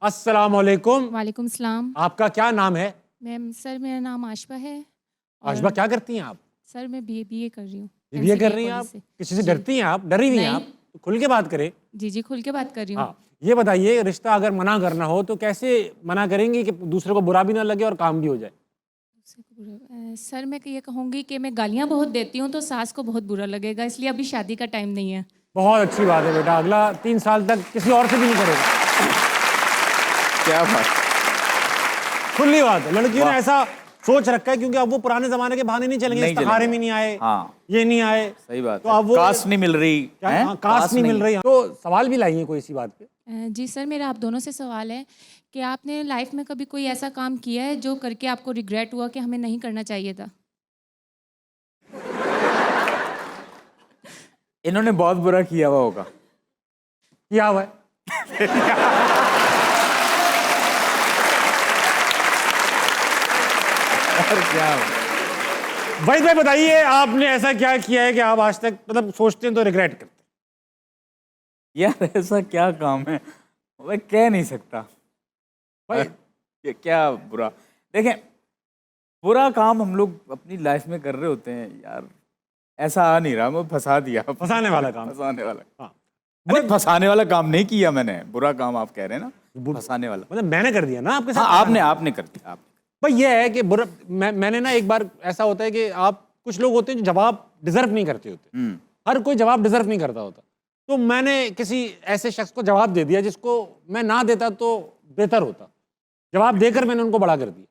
अस्सलाम वालेकुम। वालेकुम सलाम। आपका क्या नाम है? सर मेरा नाम आशबा है। आशबा, क्या करती हैं आप? सर मैं बीए कर रही हूँ। बीए कर रही हैं आप? किसी से डरती हैं आप? डरी हुई हैं नहीं। आप? तो खुल के बात करें। जी खुल के बात कर रही हूँ। हाँ, ये बताइए, रिश्ता अगर मना करना हो तो कैसे मना करेंगी कि दूसरे को बुरा भी ना लगे और काम भी हो जाए? सर मैं ये कहूँगी कि मैं गालियाँ बहुत देती हूँ तो सास को बहुत बुरा लगेगा, इसलिए अभी शादी का टाइम नहीं है। बहुत अच्छी बात है बेटा, अगला 3 साल तक किसी और से भी नहीं करेगा। क्या बात, खुली बात है। लड़कियों ने ऐसा सोच रखा है क्योंकि अब वो पुराने जमाने के बहाने नहीं चलेंगे, नहीं इस्तिखारे चलेंगे। में नहीं आए, हाँ, ये नहीं आए। सही बात तो है। अब वो कास्ट नहीं मिल रही है, हाँ, कास्ट नहीं मिल रही। तो सवाल भी लाई है कोई इसी बात पे? जी सर मेरा आप दोनों से सवाल है कि आपने लाइफ में कभी कोई ऐसा काम किया है जो करके आपको रिग्रेट हुआ कि हमें नहीं करना चाहिए था? इन्होंने बहुत बुरा किया हुआ होगा। क्या हुआ है? और क्या हुआ? भाई बताइए, आपने ऐसा क्या किया है कि आप आज तक मतलब सोचते हैं तो रिग्रेट करते हैं? यार ऐसा क्या काम है, मैं कह नहीं सकता भाई ये क्या बुरा। देखें, बुरा काम हम लोग अपनी लाइफ में कर रहे होते हैं यार। ऐसा आ नहीं रहा, मैं फंसा दिया। फंसाने वाला काम। फंसाने वाला। हाँ, अरे फंसाने वाला काम नहीं किया मैंने, बुरा काम आप कह रहे हैं ना, फंसाने वाला। मतलब मैंने कर दिया ना आपके साथ? हाँ, आपने कर दिया। आप भाई ये है कि बुरा मैंने ना एक बार ऐसा होता है कि आप कुछ लोग होते हैं जो जवाब डिजर्व नहीं करते होते। हर कोई जवाब डिजर्व नहीं करता होता। तो मैंने किसी ऐसे शख्स को जवाब दे दिया जिसको मैं ना देता तो बेहतर होता। जवाब देकर मैंने उनको बड़ा कर दिया।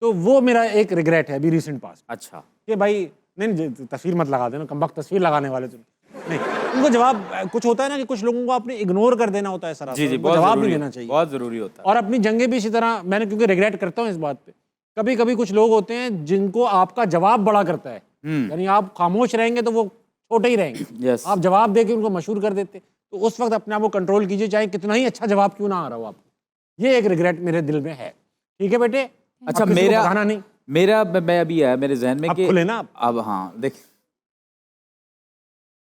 तो वो मेरा एक रिग्रेट है अभी रिसेंट पास। अच्छा, कि भाई नहीं, तस्वीर मत लगा देना, कमबख्त तस्वीर लगाने वाले तुम नहीं। उनको जवाब कुछ होता है ना कि कुछ लोगों को आपने इग्नोर कर देना होता है सर। जी, उनको जवाब नहीं देना चाहिए, बहुत जरूरी होता है। और अपनी जंगें भी इसी तरह। मैंने क्योंकि रिग्रेट करता हूँ इस बात पे, कभी कभी कुछ लोग होते हैं जिनको आपका जवाब बड़ा करता है। यानी आप खामोश रहेंगे तो वो छोटे ही रहेंगे। Yes. आप जवाब दे के उनको मशहूर कर देते, तो उस वक्त अपने आप को कंट्रोल कीजिए, चाहे कितना ही अच्छा जवाब क्यों ना आ रहा हो आपको। ये एक रिग्रेट मेरे दिल में है। ठीक है बेटे? अच्छा, अब किसी को बताना नहीं। मेरा मैं अभी है मेरे जहन में अब कि खुले ना आप। अब हाँ देख,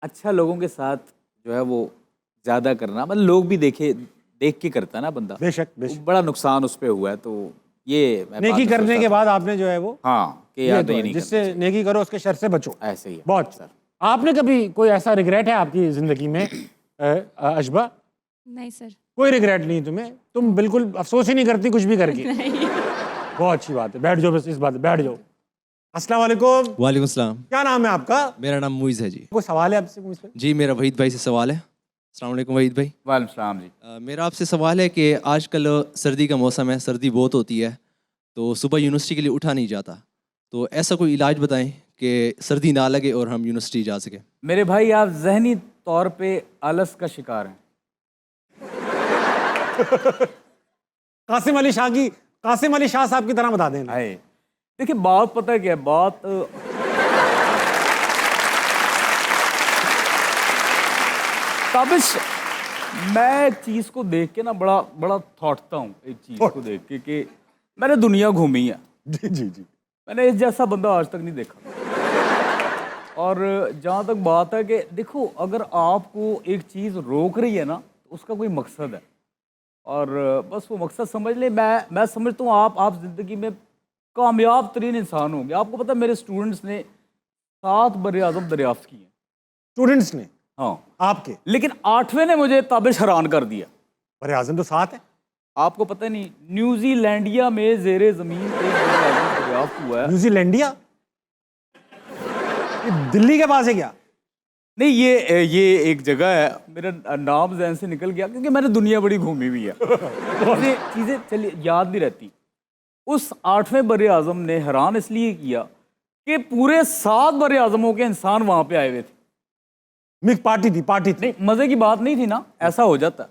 अच्छा लोगों के साथ जो है वो ज्यादा करना, मतलब लोग भी देख के करता है ना बंदा। बेशक बड़ा नुकसान उस पे हुआ है। तो ये मैं नेकी बाद में करने सोचता के था। बाद आपने जो है वो हाँ कि यार तो ये है, नहीं जिससे नेकी करो उसके शर से बचो। करना। ऐसे ही है। बहुत सर। आपने कभी कोई ऐसा रिग्रेट है आपकी जिंदगी में अशबा? नहीं सर। कोई रिग्रेट नहीं तुम्हें? तुम बिल्कुल अफसोस ही नहीं करती कुछ भी करके? बहुत अच्छी बात है, बैठ जाओ, बस इस बात पे बैठ जाओ। अस्सलाम वालेकुम। वालेकुम सलाम। क्या नाम है आपका? मेरा नाम मुइज़ है जी। कोई सवाल है आपसे मुझसे? जी मेरा वहीद भाई से सवाल है। अस्सलाम वालेकुम वहीद भाई। वालेकुम सलाम जी। मेरा आपसे सवाल है कि आजकल सर्दी का मौसम है, सर्दी बहुत होती है, तो सुबह यूनिवर्सिटी के लिए उठा नहीं जाता। तो ऐसा कोई इलाज बताएं कि सर्दी ना लगे और हम यूनिवर्सिटी जा सकें। मेरे भाई, आप जहनी तौर पे आलस का शिकार हैं। कासिम अली शाह साहब की तरह बता देना। हाय, देखिए बात पता है क्या है? बात ताबिश, मैं एक चीज को देख के ना बड़ा थॉटता हूँ। एक चीज को देख के कि मैंने दुनिया घूमी है। जी जी जी। मैंने इस जैसा बंदा आज तक नहीं देखा। और जहाँ तक बात है कि देखो, अगर आपको एक चीज़ रोक रही है ना, तो उसका कोई मकसद है, और बस वो मकसद समझ ले। मैं समझता हूँ आप ज़िंदगी में कामयाब तरीन इंसान होंगे। आपको पता है मेरे स्टूडेंट्स ने 7 बर-ए-आज़म दरियाफ्त किए हैं। स्टूडेंट्स ने? हाँ, आपके? लेकिन 8वें ने मुझे ताबिश हैरान कर दिया। बड़े आजम तो 7 है। आपको पता नहीं, न्यूजीलैंडिया में ज़ेरे ज़मीन एक बर-ए-आज़म दरियाफ्त हुआ है। न्यूजीलैंडिया? ये दिल्ली के पास है क्या? नहीं, ये एक जगह है। मेरा नाम जहन से निकल गया क्योंकि मैंने दुनिया बड़ी घूमी हुई है। मुझे चीज़ें चली याद नहीं रहती। उस 8वें बर-ए-आज़म ने हैरान इसलिए किया कि पूरे 7 बर-ए-आज़मों के इंसान वहाँ पे आए हुए थे। मिक पार्टी थी नहीं, मज़े की बात नहीं थी ना, ऐसा हो जाता।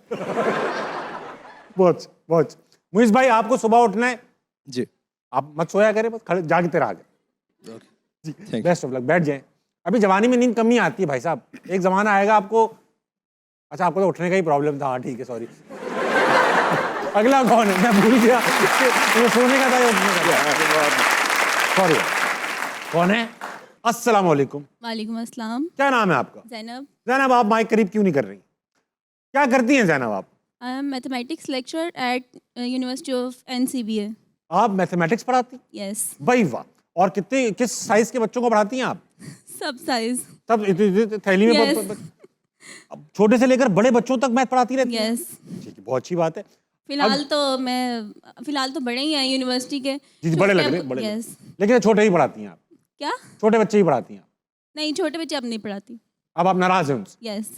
बहुत बहुत। मुइज़ भाई, आपको सुबह उठना है जी। आप मत सोया करें, बस खड़े जागते रहा करें। जी, बेस्ट ऑफ लक। बैठ जाएं। अभी जवानी में नींद कमी आती है भाई साहब, एक जमाना आएगा आपको। अच्छा, आपको तो उठने का ही प्रॉब्लम था। हाँ ठीक है, सॉरी। अगला कौन है? मैं भूल गया। ये सोने का था या उठने का था? सॉरी। कौन है? अस्सलाम वालेकुम। वालेकुम अस्सलाम। क्या नाम है आपका? ज़ैनब। जैनब, आप माइक करीब क्यों नहीं कर रही? क्या करती हैं जैनब आप? I am mathematics lecture at university of NCBA. आप मैथमेटिक्स पढ़ाती हैं? यस. भाई वाह। और कितने किस साइज के बच्चों को पढ़ाती हैं आप? सब साइज. तब थैली में Yes. अब छोटे से लेकर बड़े बच्चों तक मैथ पढ़ाती रहती हैं? यस. ठीक है, बहुत अच्छी बात है। फिलहाल तो बड़े ही हैं यूनिवर्सिटी के. जी बड़े लग रहे हैं, बड़े यस. लेकिन छोटे ही पढ़ाती हैं आप? क्या? छोटे बच्चे ही पढ़ाती हैं आप? नहीं, छोटे बच्चे अब नहीं पढ़ाती. अब आप नाराज हैं उनसे? यस.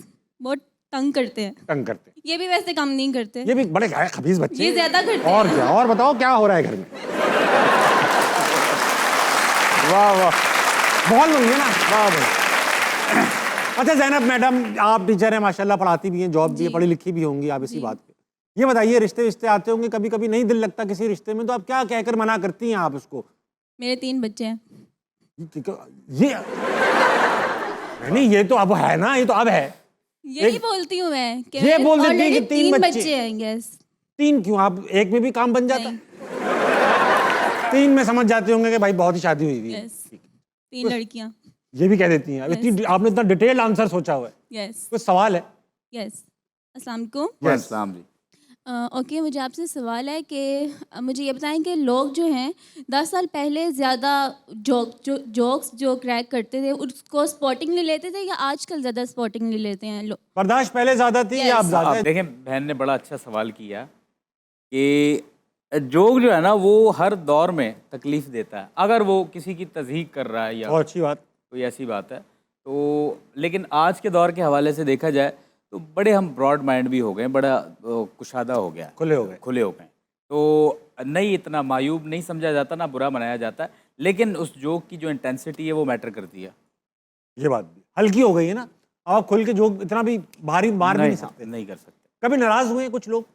बहुत तंग करते हैं. तंग करते हैं? ये भी वैसे काम नहीं करते. ये भी बड़े खबीज बच्चे ये हैं। ज्यादा करते हैं. और क्या? और बताओ क्या हो रहा है घर में? वाह वाह, माहौल बन गया ना। वाह वाह। अच्छा ज़ैनब मैडम, आप टीचर हैं माशाल्लाह, पढ़ाती भी हैं, जॉब भी है, पढ़ी लिखी भी होंगी आप, इसी बात पे ये बताइए, रिश्ते विश्ते आते होंगे कभी कभी, नहीं दिल लगता किसी रिश्ते में, तो आप क्या कहकर मना करती हैं आप उसको? मेरे 3 बच्चे हैं. ये नहीं, ये तो अब है ना, ये तो अब है। यही बोलती हूँ मैं कि ये बोल देती है कि already 3 बच्चे बच्चे हैं. यस. 3 क्यों? आप एक में भी काम बन जाता? नहीं. 3 में समझ जाते होंगे कि भाई बहुत ही शादी हुई हुई है। यस. 3 लड़कियाँ. ये भी कह देती हैं। अब इतनी आपने इतना डिटेल आंसर सोचा हुआ है। यस. कुछ सवाल है? यस. अस्सलाम वालेकुम. Yes. अस्सलाम जी। ओके, मुझे आपसे सवाल है कि मुझे ये बताएं कि लोग जो हैं 10 साल पहले ज़्यादा जोक्स जो क्रैक करते थे उसको स्पॉटिंगली लेते थे या आजकल ज़्यादा स्पॉटिंगली लेते हैं लोग? बर्दाश्त पहले ज्यादा थी या अब ज्यादा आप है? देखें, बहन ने बड़ा अच्छा सवाल किया कि जोक जो है ना वो हर दौर में तकलीफ देता है, अगर वो किसी की तज़हीक कर रहा है या बहुत अच्छी बात। कोई ऐसी बात है तो। लेकिन आज के दौर के हवाले से देखा जाए तो बड़े हम ब्रॉड माइंड भी हो गए, बड़ा कुशादा हो गया, खुले हो गए। खुले हो गए, तो नहीं इतना मायूब नहीं समझा जाता, ना बुरा मनाया जाता है, लेकिन उस जोक की जो इंटेंसिटी है वो मैटर करती है। ये बात भी हल्की हो गई है ना, आप खुल के जोक इतना भी भारी मार भी नहीं सकते। नहीं कर सकते। कभी नाराज हुए हैं कुछ लोग?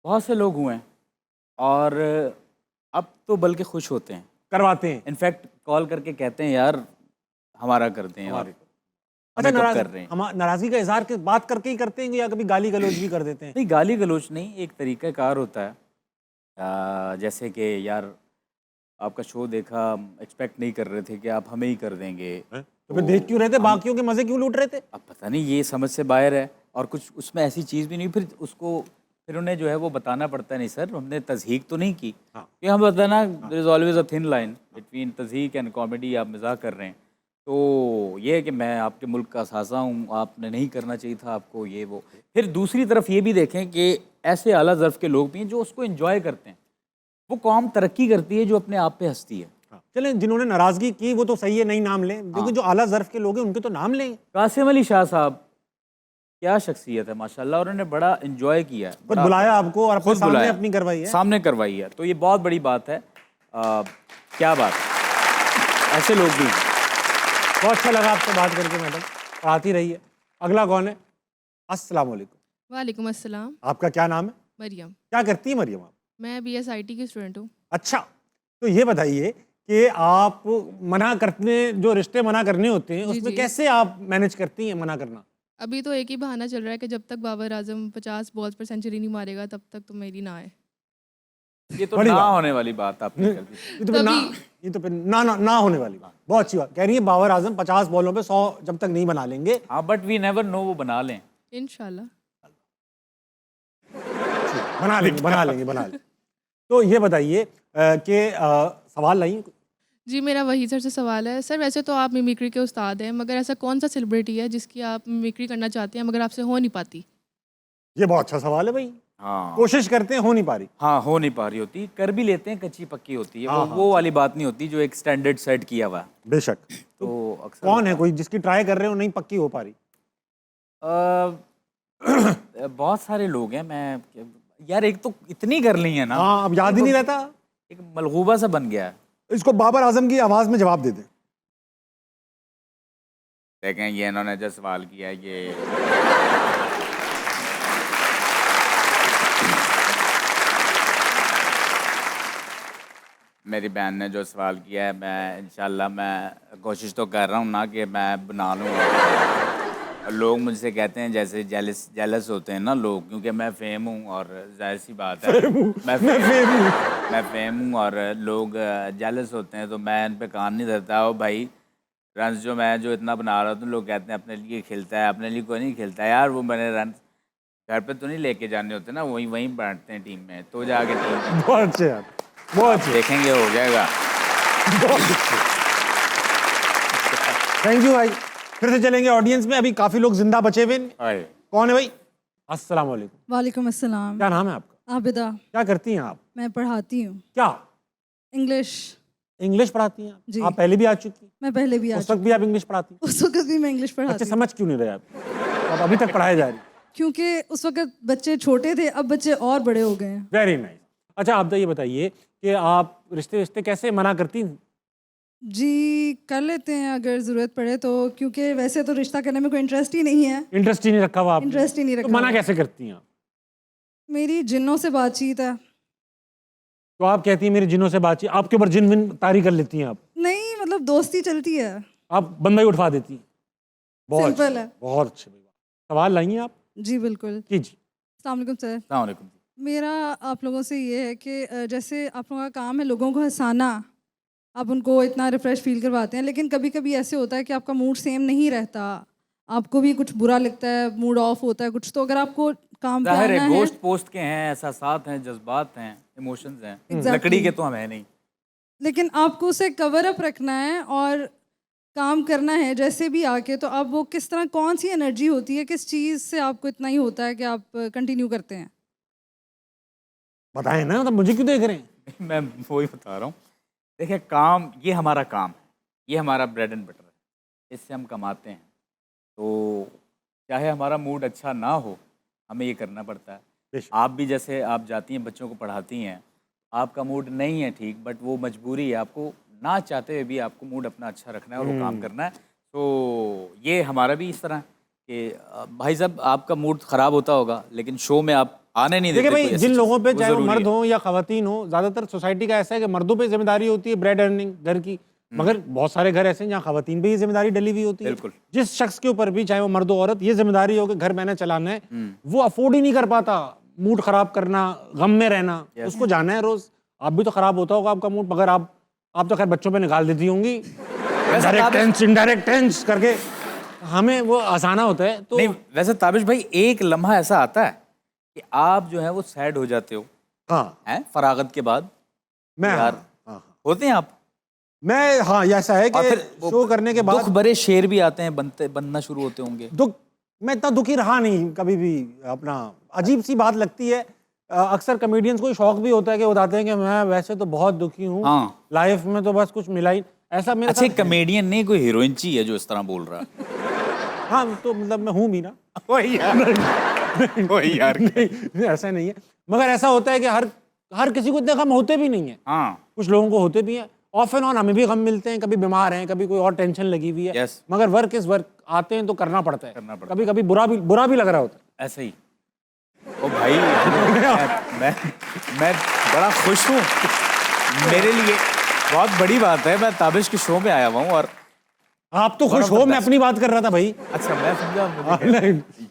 बहुत से लोग हुए हैं और अब तो बल्कि खुश होते हैं, करवाते हैं। इनफैक्ट कॉल करके कहते हैं यार हमारा करते हैं और अच्छा, हमें कब नाराज कर रहे हैं। हम नाराजगी का इजहार के बात करके ही करते हैं या कभी गाली गलौज भी कर देते हैं? नहीं, गाली गलौच नहीं, एक तरीक़ाकार होता है। जैसे कि यार आपका शो देखा, एक्सपेक्ट नहीं कर रहे थे कि आप हमें ही कर देंगे, तो फिर देख क्यों रहे थे, बाकियों के मजे क्यों लूट रहे थे? अब पता नहीं ये समझ से बाहर है और कुछ उसमें ऐसी चीज़ भी नहीं, फिर उसको फिर उन्हें जो है वो बताना पड़ता है, नहीं सर हमने तज़हीक तो नहीं की। हाँ। ये हम बताना, there is always a thin line between तज़हीक एंड कॉमेडी। आप मजाक कर रहे हैं तो ये है कि मैं आपके मुल्क का साज़ा हूँ, आपने नहीं करना चाहिए था आपको ये वो। फिर दूसरी तरफ ये भी देखें कि ऐसे आला ज़र्फ़ के लोग भी हैं जो उसको एंजॉय करते हैं। वो कौम तरक्की करती है जो अपने आप पे हंसती है। चलें, जिन्होंने नाराजगी की वो तो सही है, नहीं नाम लें, लेकिन जो आला ज़र्फ़ के लोग हैं उनके तो नाम लें। कासिम अली शाह साहब क्या शख्सियत है माशाल्लाह, और उन्होंने बड़ा एंजॉय किया है, खुद बड़ा बुलाया आपको और अपने खुद सामने बुलाया, अपनी करवाई है। सामने करवाई है, तो ये बहुत बड़ी बात है। क्या बात, ऐसे लोग भी हैं। बहुत अच्छा लगा आपसे बात करके मैडम, पढ़ाती रही है। अगला कौन है? अस्सलाम वालेकुम। वालेकुम अस्सलाम। आपका क्या नाम है? मरियम। क्या करती है मरियम आप? मैं BSIT की स्टूडेंट हूँ। अच्छा, तो ये बताइए कि आप मना करने, जो रिश्ते मना करने होते हैं जी, उसमें जी। कैसे आप मैनेज करती हैं मना करना? अभी तो एक ही बहाना चल रहा है कि जब तक बाबर आजम 50 बॉल्स पर सेंचुरी नहीं मारेगा तब तक तो मेरी ना आए। ये तो बड़ी ना बात। होने वाली बात आपने कर दी। ये तो फिर ना, ये तो फिर ना होने वाली बात। बहुत अच्छी बात कह रही है, बाबर आजम 50 बॉलों पे 100 जब तक नहीं बना लेंगे। हाँ, बट वी नेवर नो, वो बना लें। इंशाल्लाह। बना लेंगे। तो ये बताइए कि सवाल नहीं। जी, मेरा वही सर से सवाल है। सर वैसे तो आप मिमिक्री के उस्ताद हैं, मगर ऐसा कौन सा सेलिब्रिटी है जिसकी आप मिमिक्री करना चाहते हैं मगर आपसे हो नहीं पाती? ये बहुत अच्छा सवाल है भाई। हाँ कोशिश करते हैं, हो नहीं पा रही। हाँ, हो नहीं पा रही होती, कर भी लेते हैं, कच्ची पक्की होती है। हाँ, वो वाली बात नहीं होती जो एक स्टैंडर्ड सेट किया हुआ है। बेशक। तो अक्सर कौन है कोई जिसकी ट्राई कर रहे हो नहीं पक्की हो पा रही? बहुत सारे लोग हैं। मैं यार एक तो इतनी कर ली है ना, हाँ, अब याद ही नहीं रहता। एक मलगूबा सा बन गया है। इसको बाबर आजम की आवाज में जवाब दे दे। देखें ये इन्होंने जो सवाल किया है ये मेरी बहन ने जो सवाल किया है, मैं इंशाल्लाह मैं कोशिश तो कर रहा हूँ ना कि मैं बना लूँ। लोग मुझसे कहते हैं जैसे जेलस होते हैं ना लोग, क्योंकि मैं फेम हूँ और जाहिर सी बात है मैं फेम हूँ और लोग जेलस होते हैं, तो मैं इन पे कान नहीं धरता। ओ भाई, रन्स जो मैं जो इतना बना रहा हूँ, तो लोग कहते हैं अपने लिए खेलता है, अपने लिए कोई नहीं खेलता यार। वो मैंने रन्स घर पे तो नहीं लेके जाने होते ना, वहीं वहीं बांटते हैं टीम में, तो जाके टीम में बहुत अच्छे यार, बहुत अच्छे, देखेंगे हो जाएगा। बहुत अच्छे। थैंक यू भाई। फिर से चलेंगे ऑडियंस में, अभी काफी लोग जिंदा बचे हुए हैं। हाय। कौन है भाई? अस्सलाम वालेकुम। वालेकुम अस्सलाम। क्या नाम है आपका? आबिदा। क्या करती हैं आप? मैं पढ़ाती हूँ क्या इंग्लिश। इंग्लिश पढ़ाती हैं जी। आप? पहले भी आ चुकी हैं? मैं पहले भी उस वक्त भी आप इंग्लिश पढ़ाती हैं? उस वक्त भी मैं इंग्लिश बच्चे पढ़ाती हूँ समझ क्यों नहीं रहे आप अभी तक पढ़ाए जा रही? क्योंकि उस वक्त बच्चे छोटे थे, अब बच्चे और बड़े हो गए हैं। Very nice. अच्छा आप तो ये बताइए कि आप रिश्ते कैसे मना करती हैं? जी कर लेते हैं अगर ज़रूरत पड़े तो, क्योंकि वैसे तो रिश्ता करने में कोई इंटरेस्ट ही नहीं है। इंटरेस्ट ही नहीं रखा हुआ आपने? इंटरेस्ट ही नहीं तो रखा मना हुआ। कैसे करती हैं आप? मेरी जिन्नों से बातचीत है। तो आप कहती हैं मेरी जिनों से बातचीत, आपके ऊपर जिन विन तारी कर लेती हैं आप? नहीं मतलब दोस्ती चलती है। आप बंदा ही उठवा देती हैं? बहुत सिंपल अच्छे, है। बहुत अच्छे भाई। सवाल लाइए आप? जी बिल्कुल। कीजिए। अस्सलाम वालेकुम सर। अस्सलाम वालेकुम। मेरा आप लोगों से ये है कि जैसे आप लोगों का काम है लोगों को हंसाना, आप उनको इतना रिफ़्रेश फील करवाते हैं, लेकिन कभी कभी ऐसे होता है कि आपका मूड सेम नहीं रहता, आपको भी कुछ बुरा लगता है, मूड ऑफ होता है कुछ, तो अगर आपको काम पे जाहिर आना है है गोश्त पोस्ट के हैं, एहसासात हैं, जज्बात हैं, इमोशंस हैं, Exactly. लकड़ी के तो हम है नहीं। लेकिन आपको उसे कवर अप रखना है और काम करना है जैसे भी आके, तो आप वो किस तरह, कौन सी एनर्जी होती है, किस चीज़ से आपको इतना ही होता है कि आप कंटिन्यू करते हैं? बताएं ना, तो मुझे क्यों देख रहे हैं? मैं वही बता रहा हूँ। देखिए काम, ये हमारा काम है, ये हमारा ब्रेड एंड बटर है, इससे हम कमाते हैं, तो चाहे हमारा मूड अच्छा ना हो हमें ये करना पड़ता है। बेशक। आप भी जैसे आप जाती हैं बच्चों को पढ़ाती हैं, आपका मूड नहीं है ठीक, बट वो मजबूरी है, आपको ना चाहते हुए भी आपको मूड अपना अच्छा रखना है और वो काम करना है। तो ये हमारा भी इस तरह है कि भाई साहब आपका मूड ख़राब होता होगा लेकिन शो में आप आने नहीं देते। देखिए भाई, कोई ऐसी जिन चीज़, लोगों पे चाहे वो ज़रूरी मर्द है। हो या खवातीन हो, ज्यादातर सोसाइटी का ऐसा है कि मर्दों पे जिम्मेदारी होती है ब्रेड अर्निंग घर की, मगर बहुत सारे घर ऐसे हैं जहाँ खवातीन पे ही जिम्मेदारी डली हुई होती है। बिल्कुल। जिस शख्स के ऊपर भी चाहे वो मर्द हो औरत ये जिम्मेदारी हो कि घर मैंने चलाना है, वो अफोर्ड ही नहीं कर पाता मूड खराब करना, गम में रहना, उसको जाना है रोज। आप भी तो खराब होता होगा आपका मूड, मगर आप तो खैर बच्चों पे निकाल देती होंगी डायरेक्ट टेंस इनडायरेक्ट टेंस करके, हमें वो आसाना होता है। तो नहीं वैसे ताबिश भाई एक लम्हा ऐसा आता है कि आप जो है वो सैड हो जाते हो, हाँ हैं फरागत के बाद, मैं यार होते हैं आप, मैं हाँ ये ऐसा है और कि फिर वो शो करने के दुख बाद भरे शेर भी आते हैं, बनना शुरू होते होंगे। दुख, मैं इतना दुखी रहा नहीं कभी भी। अपना अजीब सी बात लगती है, अक्सर कॉमेडियंस को शौक भी होता है कि बताते हैं कि मैं वैसे तो बहुत दुखी हूँ, हाँ। लाइफ में तो बस कुछ मिला ही ऐसा मेरे अच्छा साथ। कमेडियन नहीं, कोई हीरोइन ची है जो इस तरह बोल रहा है। हाँ तो मतलब मैं हूँ भी ना। वही यार, वही यार। नहीं ऐसा नहीं है, मगर ऐसा होता है कि हर किसी को इतने गम होते भी नहीं है। हाँ कुछ लोगों को होते भी हैं, ऑफ एंड ऑन हमें भी गम मिलते हैं, कभी बीमार हैं, कभी कोई और टेंशन लगी हुई है। Yes. मगर वर्क इज वर्क, आते हैं तो करना पड़ता है। करना पड़ता कभी कभी बुरा भी लग रहा होता है। ऐसे ही। ओ भाई मैं बड़ा खुश हूँ, मेरे लिए बहुत बड़ी बात है, मैं ताबिश के शो में आया हुआ हूँ। और आप तो खुश हो, मैं अपनी बात कर रहा था भाई। अच्छा मैं समझा, नहीं,